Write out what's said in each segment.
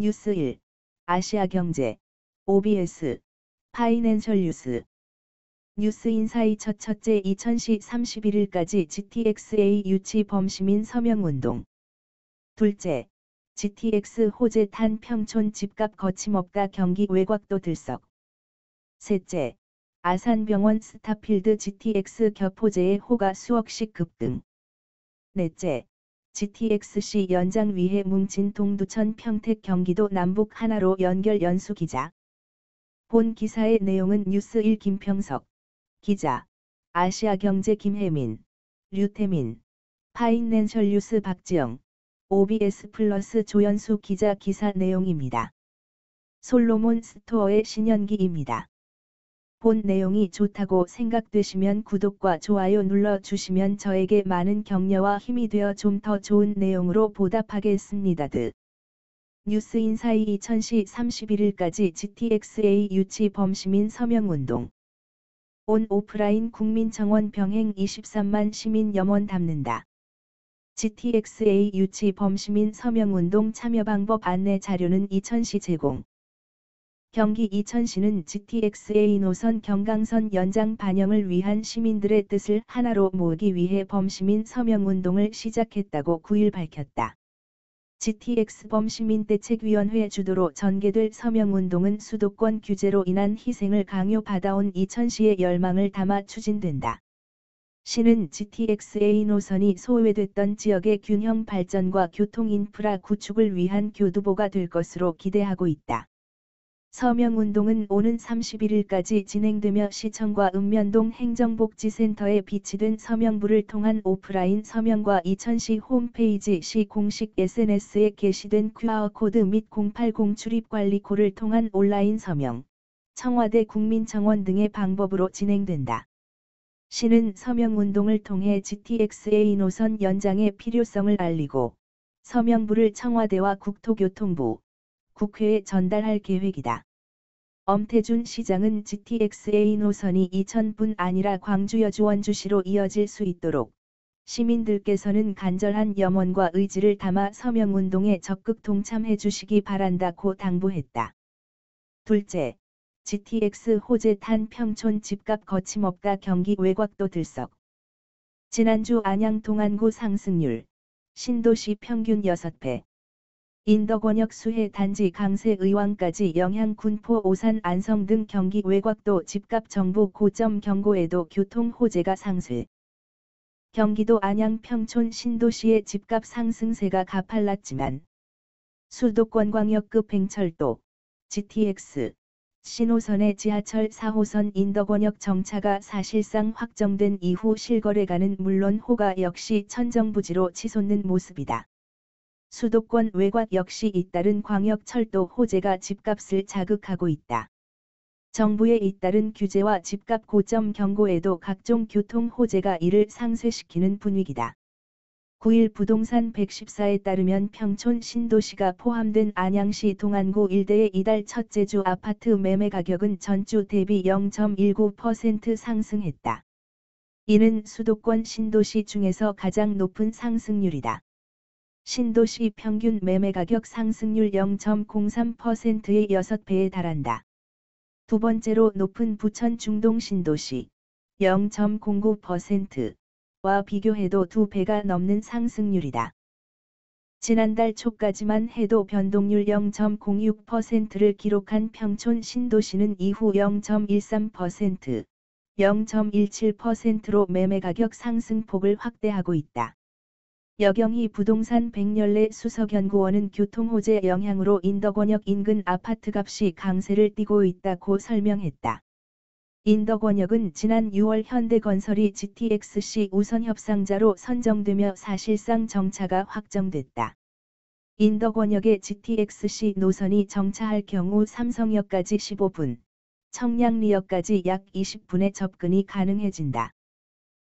뉴스 1. 아시아경제. OBS. 파이낸셜 뉴스. 뉴스인사이 첫째 2000시 31일까지 GTXA 유치 범시민 서명운동. 둘째. GTX 호재 탄 평촌 집값 거침없다 경기 외곽도 들썩. 셋째. 아산병원 스타필드 GTX 겹호재의 호가 수억씩 급등. 넷째. GTX-C 연장 위해 뭉친 동두천 평택 경기도 남북 하나로 연결 연수 기자. 본 기사의 내용은 뉴스1 김평석 기자, 아시아경제 김혜민, 류태민, 파이낸셜 뉴스 박지영, OBS 플러스 조연수 기자 기사 내용입니다. 솔로몬 스토어의 신현기입니다. 본 내용이 좋다고 생각되시면 구독과 좋아요 눌러주시면 저에게 많은 격려와 힘이 되어 좀 더 좋은 내용으로 보답하겠습니다. 뉴스인사이 2000시 31일까지 GTXA 유치 범시민 서명운동. 온 오프라인 국민청원 병행 23만 시민 염원 담는다. GTXA 유치 범시민 서명운동 참여 방법 안내 자료는 2000시 제공. 경기 이천시는 GTXA 노선 경강선 연장 반영을 위한 시민들의 뜻을 하나로 모으기 위해 범시민 서명운동을 시작했다고 9일 밝혔다. GTX 범시민대책위원회 주도로 전개될 서명운동은 수도권 규제로 인한 희생을 강요받아온 이천시의 열망을 담아 추진된다. 시는 GTXA 노선이 소외됐던 지역의 균형 발전과 교통 인프라 구축을 위한 교두보가 될 것으로 기대하고 있다. 서명운동은 오는 31일까지 진행되며 시청과 읍면동 행정복지센터에 비치된 서명부를 통한 오프라인 서명과 이천시 홈페이지 시 공식 SNS에 게시된 QR코드 및 080 출입관리코를 통한 온라인 서명, 청와대 국민청원 등의 방법으로 진행된다. 시는 서명운동을 통해 GTXA 노선 연장의 필요성을 알리고 서명부를 청와대와 국토교통부, 국회에 전달할 계획이다. 엄태준 시장은 GTXA 노선이 이천뿐 아니라 광주 여주 원주시로 이어질 수 있도록 시민들께서는 간절한 염원과 의지를 담아 서명운동에 적극 동참해 주시기 바란다고 당부했다. 둘째, GTX 호재 탄 평촌 집값 거침없다 경기 외곽도 들썩. 지난주 안양 동안구 상승률, 신도시 평균 6배. 인덕원역 수해 단지 강세 의왕까지 영향 군포 오산 안성 등 경기 외곽도 집값 정부 고점 경고에도 교통 호재가 상쇄. 경기도 안양 평촌 신도시의 집값 상승세가 가팔랐지만 수도권 광역급 행철도 GTX 신호선의 지하철 4호선 인덕원역 정차가 사실상 확정된 이후 실거래가는 물론 호가 역시 천정부지로 치솟는 모습이다. 수도권 외곽 역시 잇따른 광역철도 호재가 집값을 자극하고 있다. 정부의 잇따른 규제와 집값 고점 경고에도 각종 교통 호재가 이를 상쇄시키는 분위기다. 9일 부동산 114에 따르면 평촌 신도시가 포함된 안양시 동안구 일대의 이달 첫째 주 아파트 매매 가격은 전주 대비 0.19% 상승했다. 이는 수도권 신도시 중에서 가장 높은 상승률이다. 신도시 평균 매매가격 상승률 0.03%의 6배에 달한다. 두 번째로 높은 부천 중동 신도시 0.09%와 비교해도 2배가 넘는 상승률이다. 지난달 초까지만 해도 변동률 0.06%를 기록한 평촌 신도시는 이후 0.13%, 0.17%로 매매가격 상승폭을 확대하고 있다. 여경희 부동산 백열래 수석연구원은 교통호재 영향으로 인덕원역 인근 아파트값이 강세를 띠고 있다고 설명했다. 인덕원역은 지난 6월 현대건설이 GTX-C 우선 협상자로 선정되며 사실상 정차가 확정됐다. 인덕원역의 GTX-C 노선이 정차할 경우 삼성역까지 15분, 청량리역까지 약 20분의 접근이 가능해진다.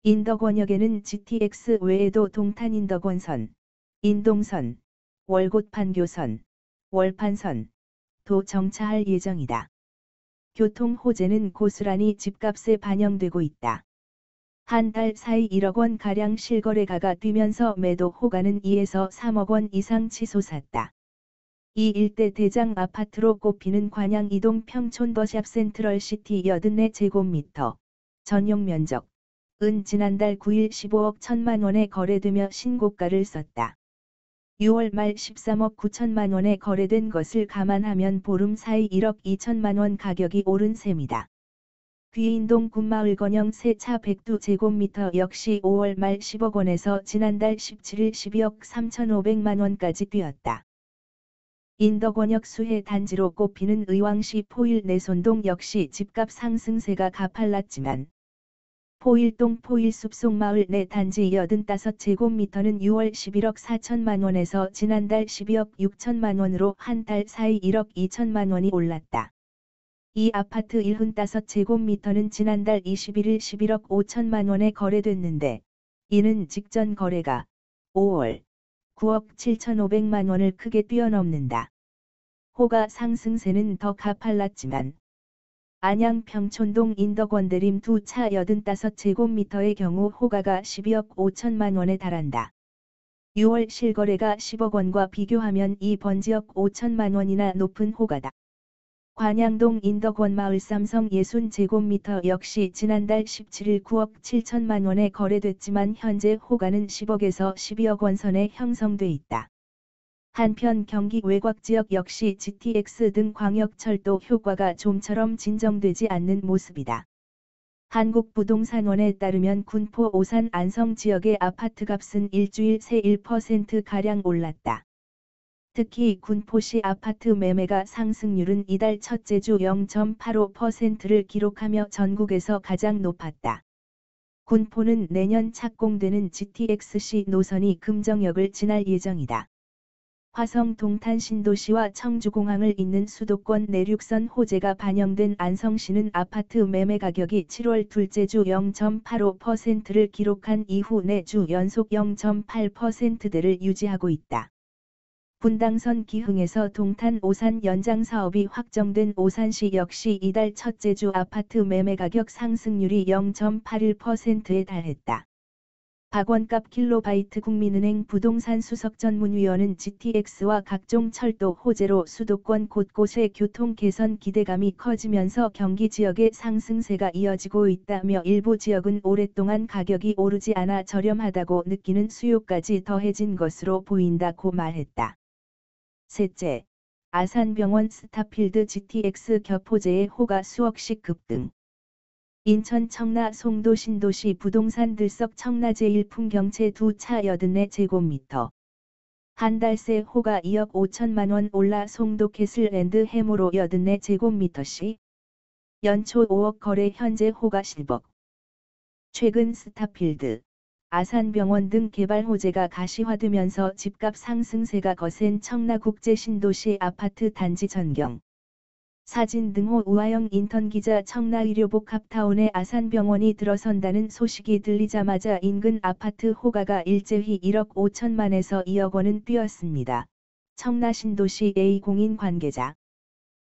인덕원역에는 GTX 외에도 동탄인덕원선, 인동선, 월곶판교선, 월판선, 도 정차할 예정이다. 교통 호재는 고스란히 집값에 반영되고 있다. 한 달 사이 1억 원가량 실거래가가 뛰면서 매도 호가는 2에서 3억 원 이상 치솟았다. 이 일대 대장 아파트로 꼽히는 관양 이동 평촌 더샵 센트럴시티 84제곱미터, 전용 면적, 은 지난달 9일 15억 1천만 원에 거래되며 신고가를 썼다. 6월 말 13억 9천만 원에 거래된 것을 감안하면 보름 사이 1억 2천만 원 가격이 오른 셈이다. 귀인동 군마을 건영 세차 102제곱미터 역시 5월 말 10억 원에서 지난달 17일 12억 3,500만 원까지 뛰었다. 인덕원역 수해 단지로 꼽히는 의왕시 포일 내손동 역시 집값 상승세가 가팔랐지만 포일동 포일숲속마을 내 단지 85제곱미터는 6월 11억 4천만 원에서 지난달 12억 6천만 원으로 한 달 사이 1억 2천만 원이 올랐다. 이 아파트 75제곱미터는 지난달 21일 11억 5천만 원에 거래됐는데 이는 직전 거래가 5월 9억 7,500만 원을 크게 뛰어넘는다. 호가 상승세는 더 가팔랐지만 안양 평촌동 인덕원대림 두 차 85제곱미터의 경우 호가가 12억 5천만 원에 달한다. 6월 실거래가 10억 원과 비교하면 이 번지억 5천만 원이나 높은 호가다. 관양동 인덕원마을 삼성 60제곱미터 역시 지난달 17일 9억 7천만 원에 거래됐지만 현재 호가는 10억에서 12억 원 선에 형성돼 있다. 한편 경기 외곽지역 역시 GTX 등 광역철도 효과가 좀처럼 진정되지 않는 모습이다. 한국부동산원에 따르면 군포 오산 안성 지역의 아파트값은 일주일 새 1%가량 올랐다. 특히 군포시 아파트 매매가 상승률은 이달 첫째 주 0.85%를 기록하며 전국에서 가장 높았다. 군포는 내년 착공되는 GTX-C 노선이 금정역을 지날 예정이다. 화성 동탄 신도시와 청주공항을 잇는 수도권 내륙선 호재가 반영된 안성시는 아파트 매매 가격이 7월 둘째 주 0.85%를 기록한 이후 4주 연속 0.8%대를 유지하고 있다. 분당선 기흥에서 동탄 오산 연장 사업이 확정된 오산시 역시 이달 첫째 주 아파트 매매 가격 상승률이 0.81%에 달했다. 박원갑 킬로바이트 국민은행 부동산 수석 전문위원은 GTX와 각종 철도 호재로 수도권 곳곳의 교통 개선 기대감이 커지면서 경기 지역의 상승세가 이어지고 있다며 일부 지역은 오랫동안 가격이 오르지 않아 저렴하다고 느끼는 수요까지 더해진 것으로 보인다고 말했다. 셋째, 아산병원 스타필드 GTX 겹호재의 호가 수억씩 급등. 인천 청라 송도 신도시 부동산 들썩 청라 제1풍경채 두 차 84제곱미터. 한 달 새 호가 2억 5천만 원 올라 송도 캐슬랜드 해무로 84제곱미터씩. 연초 5억 거래 현재 호가 10억. 최근 스타필드, 아산병원 등 개발 호재가 가시화되면서 집값 상승세가 거센 청라국제 신도시 아파트 단지 전경. 사진 등호 우아영 인턴기자 청라의료복합타운에 아산병원이 들어선다는 소식이 들리자마자 인근 아파트 호가가 일제히 1억 5천만에서 2억 원은 뛰었습니다. 청라신도시 A공인 관계자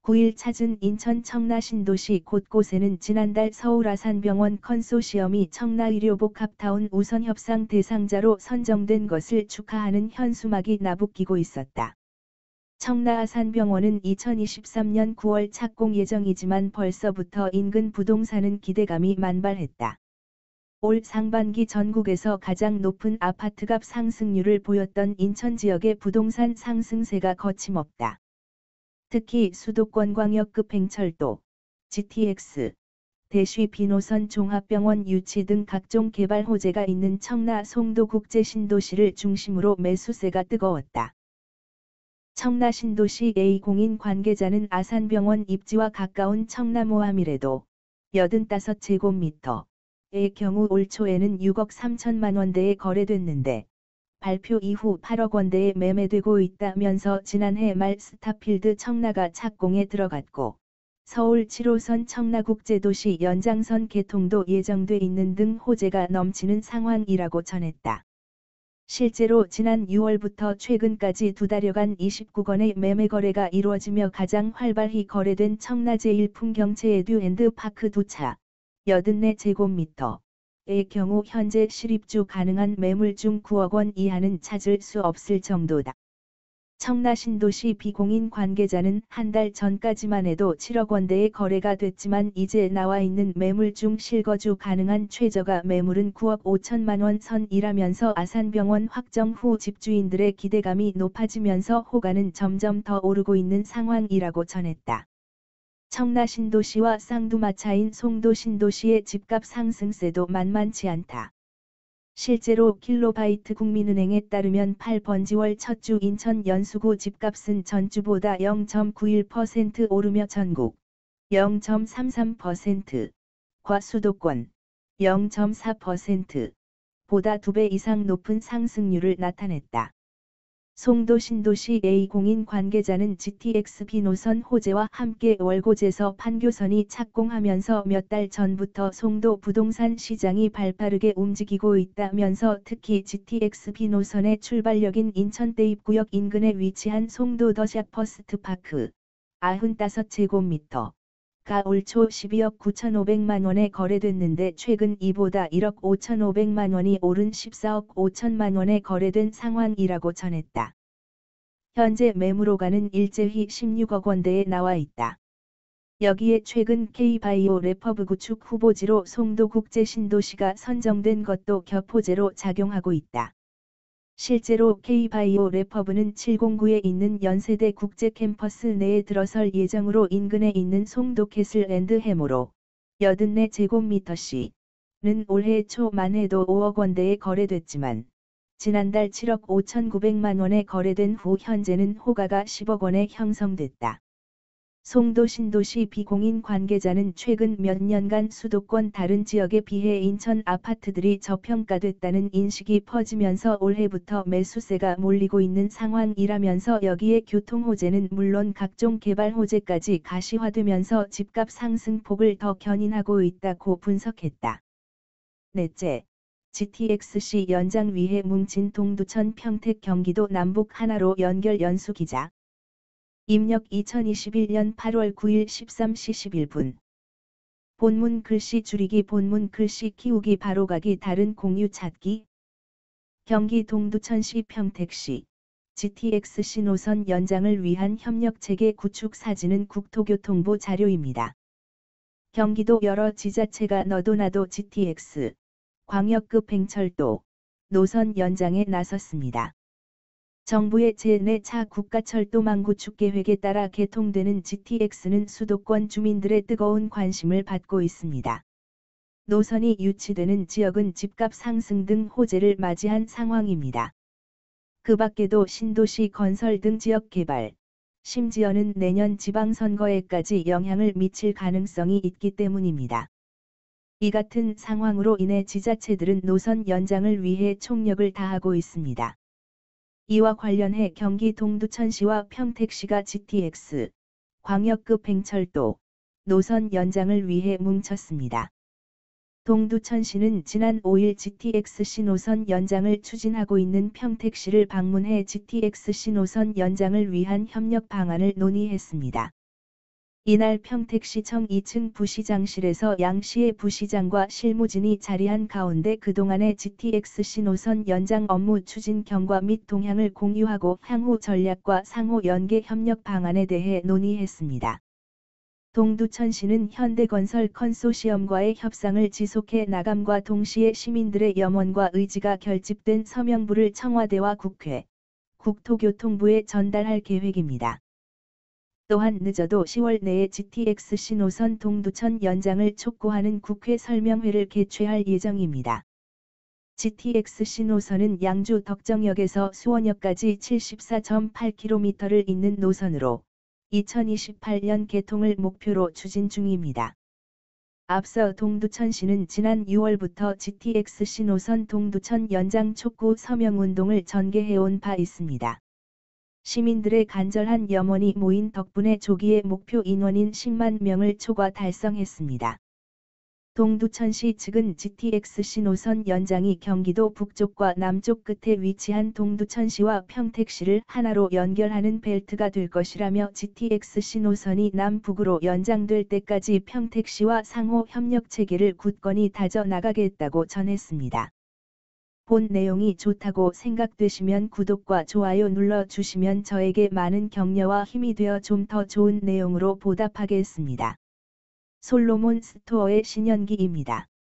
9일 찾은 인천 청라신도시 곳곳에는 지난달 서울 아산병원 컨소시엄이 청라의료복합타운 우선협상 대상자로 선정된 것을 축하하는 현수막이 나부끼고 있었다. 청라아산병원은 2023년 9월 착공 예정이지만 벌써부터 인근 부동산은 기대감이 만발했다. 올 상반기 전국에서 가장 높은 아파트값 상승률을 보였던 인천 지역의 부동산 상승세가 거침없다. 특히 수도권 광역급 행철도, GTX, 대쉬 비노선 종합병원 유치 등 각종 개발 호재가 있는 청라 송도 국제신도시를 중심으로 매수세가 뜨거웠다. 청라신도시 A공인 관계자는 아산병원 입지와 가까운 청라모함이래도 85제곱미터의 경우 올 초에는 6억 3천만 원대에 거래됐는데 발표 이후 8억 원대에 매매되고 있다면서 지난해 말 스타필드 청라가 착공에 들어갔고 서울 7호선 청라국제도시 연장선 개통도 예정돼 있는 등 호재가 넘치는 상황이라고 전했다. 실제로 지난 6월부터 최근까지 두 달여간 29건의 매매 거래가 이루어지며 가장 활발히 거래된 청라 제1풍경채 에듀앤드파크 두 차 84제곱미터의 경우 현재 실입주 가능한 매물 중 9억 원 이하는 찾을 수 없을 정도다. 청라신도시 비공인 관계자는 한 달 전까지만 해도 7억 원대의 거래가 됐지만 이제 나와 있는 매물 중 실거주 가능한 최저가 매물은 9억 5천만 원 선이라면서 아산병원 확정 후 집주인들의 기대감이 높아지면서 호가는 점점 더 오르고 있는 상황이라고 전했다. 청라신도시와 쌍두마차인 송도신도시의 집값 상승세도 만만치 않다. 실제로 킬로바이트 국민은행에 따르면 8번지월 첫 주 인천 연수구 집값은 전주보다 0.91% 오르며 전국 0.33%과 수도권 0.4%보다 2배 이상 높은 상승률을 나타냈다. 송도신도시 A공인 관계자는 GTX-B 노선 호재와 함께 월곶에서 판교선이 착공하면서 몇 달 전부터 송도 부동산 시장이 발빠르게 움직이고 있다면서 특히 GTX-B 노선의 출발역인 인천 대입구역 인근에 위치한 송도 더샵퍼스트파크 95제곱미터 가 올 초 12억 9,500만 원에 거래됐는데 최근 이보다 1억 5,500만 원이 오른 14억 5천만 원에 거래된 상황이라고 전했다. 현재 매물호가는 일제히 16억 원대에 나와 있다. 여기에 최근 K바이오 래퍼브 구축 후보지로 송도국제신도시가 선정된 것도 겹호재로 작용하고 있다. 실제로 K바이오 래퍼브는 709에 있는 연세대 국제 캠퍼스 내에 들어설 예정으로 인근에 있는 송도 캐슬&드 해모로 84제곱미터씩는 올해 초만 해도 5억 원대에 거래됐지만 지난달 7억 5,900만 원에 거래된 후 현재는 호가가 10억 원에 형성됐다. 송도신도시 비공인 관계자는 최근 몇 년간 수도권 다른 지역에 비해 인천 아파트들이 저평가됐다는 인식이 퍼지면서 올해부터 매수세가 몰리고 있는 상황이라면서 여기에 교통호재는 물론 각종 개발 호재까지 가시화되면서 집값 상승폭을 더 견인하고 있다고 분석했다. 넷째, GTX-C 연장 위해 뭉친 동두천 평택 경기도 남북 하나로 연결 연수 기자. 입력 2021년 8월 9일 13시 11분. 본문 글씨 줄이기 본문 글씨 키우기 바로가기 다른 공유 찾기. 경기 동두천시 평택시 GTX-C 노선 연장을 위한 협력체계 구축 사진은 국토교통부 자료입니다. 경기도 여러 지자체가 너도나도 GTX 광역급 횡철도 노선 연장에 나섰습니다. 정부의 제4차 국가철도망 구축 계획에 따라 개통되는 GTX는 수도권 주민들의 뜨거운 관심을 받고 있습니다. 노선이 유치되는 지역은 집값 상승 등 호재를 맞이한 상황입니다. 그 밖에도 신도시 건설 등 지역 개발, 심지어는 내년 지방선거에까지 영향을 미칠 가능성이 있기 때문입니다. 이 같은 상황으로 인해 지자체들은 노선 연장을 위해 총력을 다하고 있습니다. 이와 관련해 경기 동두천시와 평택시가 GTX 광역급 횡철도 노선 연장을 위해 뭉쳤습니다. 동두천시는 지난 5일 GTX-C 노선 연장을 추진하고 있는 평택시를 방문해 GTX-C 노선 연장을 위한 협력 방안을 논의했습니다. 이날 평택시청 2층 부시장실에서 양시의 부시장과 실무진이 자리한 가운데 그동안의 GTX-C 노선 연장 업무 추진 경과 및 동향을 공유하고 향후 전략과 상호 연계 협력 방안에 대해 논의했습니다. 동두천시는 현대건설 컨소시엄과의 협상을 지속해 나감과 동시에 시민들의 염원과 의지가 결집된 서명부를 청와대와 국회, 국토교통부에 전달할 계획입니다. 또한 늦어도 10월 내에 GTX-C 노선 동두천 연장을 촉구하는 국회 설명회를 개최할 예정입니다. GTX-C 노선은 양주 덕정역에서 수원역까지 74.8km를 잇는 노선으로 2028년 개통을 목표로 추진 중입니다. 앞서 동두천시는 지난 6월부터 GTX-C 노선 동두천 연장 촉구 서명운동을 전개해온 바 있습니다. 시민들의 간절한 염원이 모인 덕분에 조기에 목표 인원인 10만 명을 초과 달성했습니다. 동두천시 측은 GTX-C 노선 연장이 경기도 북쪽과 남쪽 끝에 위치한 동두천시와 평택시를 하나로 연결하는 벨트가 될 것이라며 GTX-C 노선이 남북으로 연장될 때까지 평택시와 상호 협력 체계를 굳건히 다져 나가겠다고 전했습니다. 본 내용이 좋다고 생각되시면 구독과 좋아요 눌러주시면 저에게 많은 격려와 힘이 되어 좀 더 좋은 내용으로 보답하겠습니다. 솔로몬 스토어의 신현기입니다.